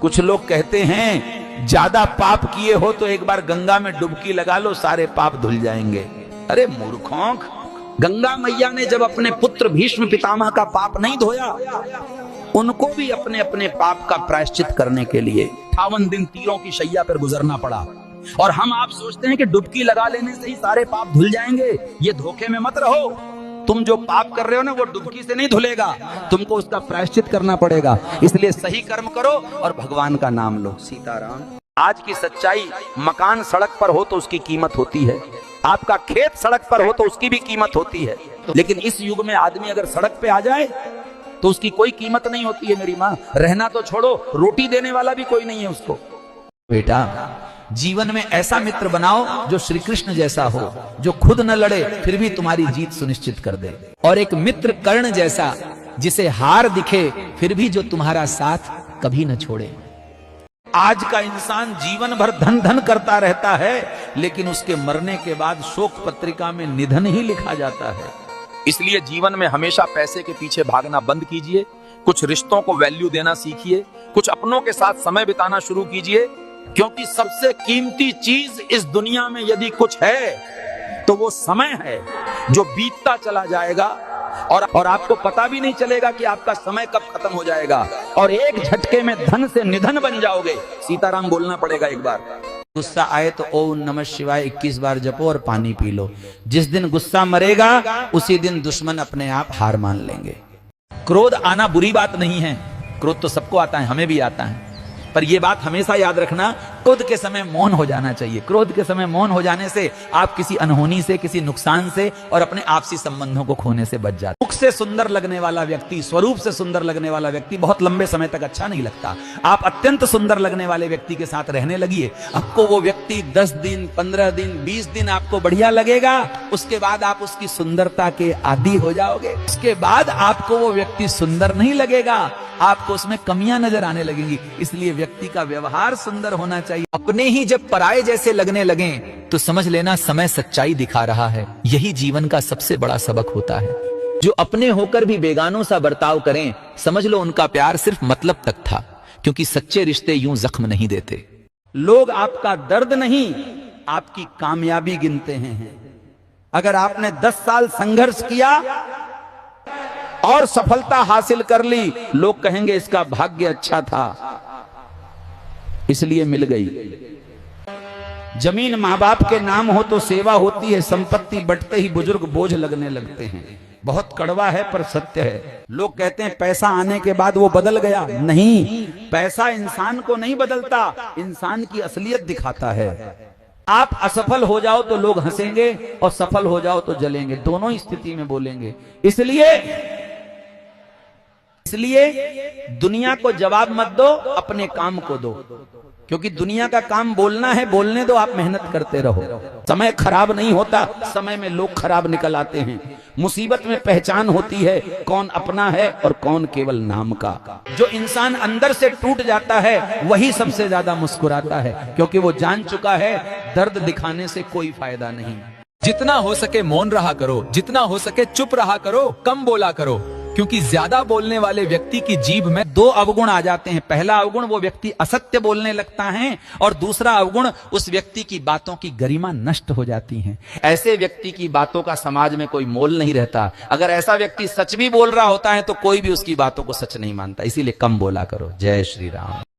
कुछ लोग कहते हैं ज्यादा पाप किए हो तो एक बार गंगा में डुबकी लगा लो, सारे पाप धुल जाएंगे। अरे मूर्खों, गंगा मैया ने जब अपने पुत्र भीष्म पितामह का पाप नहीं धोया, उनको भी अपने अपने पाप का प्रायश्चित करने के लिए 58 दिन तीरों की शैया पर गुजरना पड़ा। और हम आप सोचते हैं कि डुबकी लगा लेने से ही सारे पाप धुल जाएंगे। ये धोखे में मत रहो। तुम जो पाप कर रहे हो ना, वो डुबकी से नहीं धुलेगा, तुमको उसका प्रायश्चित करना पड़ेगा। इसलिए सही कर्म करो और भगवान का नाम लो। सीताराम। आज की सच्चाई, मकान सड़क पर हो तो उसकी कीमत होती है, आपका खेत सड़क पर हो तो उसकी भी कीमत होती है। लेकिन इस युग में आदमी अगर सड़क पे आ जाए तो उसकी कोई कीमत नहीं होती है। मेरी माँ, रहना तो छोड़ो, रोटी देने वाला भी कोई नहीं है उसको। बेटा, जीवन में ऐसा मित्र बनाओ जो श्री कृष्ण जैसा हो, जो खुद न लड़े फिर भी तुम्हारी जीत सुनिश्चित कर दे, और एक मित्र कर्ण जैसा जिसे हार दिखे फिर भी जो तुम्हारा साथ कभी न छोड़े। आज का इंसान जीवन भर धन धन करता रहता है, लेकिन उसके मरने के बाद शोक पत्रिका में निधन ही लिखा जाता है। इसलिए जीवन में हमेशा पैसे के पीछे भागना बंद कीजिए, कुछ रिश्तों को वैल्यू देना सीखिए, कुछ अपनों के साथ समय बिताना शुरू कीजिए, क्योंकि सबसे कीमती चीज इस दुनिया में यदि कुछ है तो वो समय है, जो बीतता चला जाएगा और आपको पता भी नहीं चलेगा कि आपका समय कब खत्म हो जाएगा, और एक झटके में धन से निधन बन जाओगे। सीताराम बोलना पड़ेगा एक बार। गुस्सा आए तो ओम नमः शिवाय 21 बार जपो और पानी पी लो। जिस दिन गुस्सा मरेगा उसी दिन दुश्मन अपने आप हार मान लेंगे। क्रोध आना बुरी बात नहीं है, क्रोध तो सबको आता है, हमें भी आता है, पर यह बात हमेशा याद रखना, क्रोध के समय मौन हो जाना चाहिए। क्रोध के समय मौन हो जाने से आप किसी अनहोनी से, किसी नुकसान से और अपने आपसी संबंधों को खोने से बच जाते। मुख से सुंदर लगने वाला व्यक्ति, स्वरूप से सुंदर लगने वाला व्यक्ति बहुत लंबे समय तक अच्छा नहीं लगता। आप अत्यंत सुंदर लगने वाले व्यक्ति के साथ रहने लगिए, आपको वो व्यक्ति 10 दिन, 15 दिन, 20 दिन आपको बढ़िया लगेगा, उसके बाद आप उसकी सुंदरता के आदी हो जाओगे। उसके बाद आपको वो व्यक्ति सुंदर नहीं लगेगा, आपको उसमें कमियां नजर आने लगेंगी। इसलिए व्यक्ति का व्यवहार सुंदर होना चाहिए। अपने ही जब पराये जैसे लगने लगे तो समझ लेना समय सच्चाई दिखा रहा है। यही जीवन का सबसे बड़ा सबक होता है। जो अपने होकर भी बेगानों सा बर्ताव करें, समझ लो उनका प्यार सिर्फ मतलब तक था, क्योंकि सच्चे रिश्ते यूं जख्म नहीं देते। लोग आपका दर्द नहीं, आपकी कामयाबी गिनते हैं। अगर आपने 10 साल संघर्ष किया और सफलता हासिल कर ली, लोग कहेंगे इसका भाग्य अच्छा था, इसलिए मिल गई। जमीन माँ बाप के नाम हो तो सेवा होती है, संपत्ति बढ़ते ही बुजुर्ग बोझ लगने लगते हैं। बहुत कड़वा है पर सत्य है। लोग कहते हैं पैसा आने के बाद वो बदल गया। नहीं, पैसा इंसान को नहीं बदलता, इंसान की असलियत दिखाता है। आप असफल हो जाओ तो लोग हंसेंगे और सफल हो जाओ तो जलेंगे, दोनों ही स्थिति में बोलेंगे। इसलिए दुनिया को जवाब मत दो, अपने काम को दो, क्योंकि दुनिया का काम बोलना है, बोलने दो, आप मेहनत करते रहो। समय खराब नहीं होता, समय में लोग खराब निकल आते हैं। मुसीबत में पहचान होती है कौन अपना है और कौन केवल नाम का। जो इंसान अंदर से टूट जाता है वही सबसे ज्यादा मुस्कुराता है, क्योंकि वो जान चुका है दर्द दिखाने से कोई फायदा नहीं। जितना हो सके मौन रहा करो, जितना हो सके चुप रहा करो, कम बोला करो, क्योंकि ज्यादा बोलने वाले व्यक्ति की जीभ में 2 अवगुण आ जाते हैं। पहला अवगुण, वो व्यक्ति असत्य बोलने लगता है, और दूसरा अवगुण, उस व्यक्ति की बातों की गरिमा नष्ट हो जाती है। ऐसे व्यक्ति की बातों का समाज में कोई मोल नहीं रहता। अगर ऐसा व्यक्ति सच भी बोल रहा होता है तो कोई भी उसकी बातों को सच नहीं मानता। इसीलिए कम बोला करो। जय श्री राम।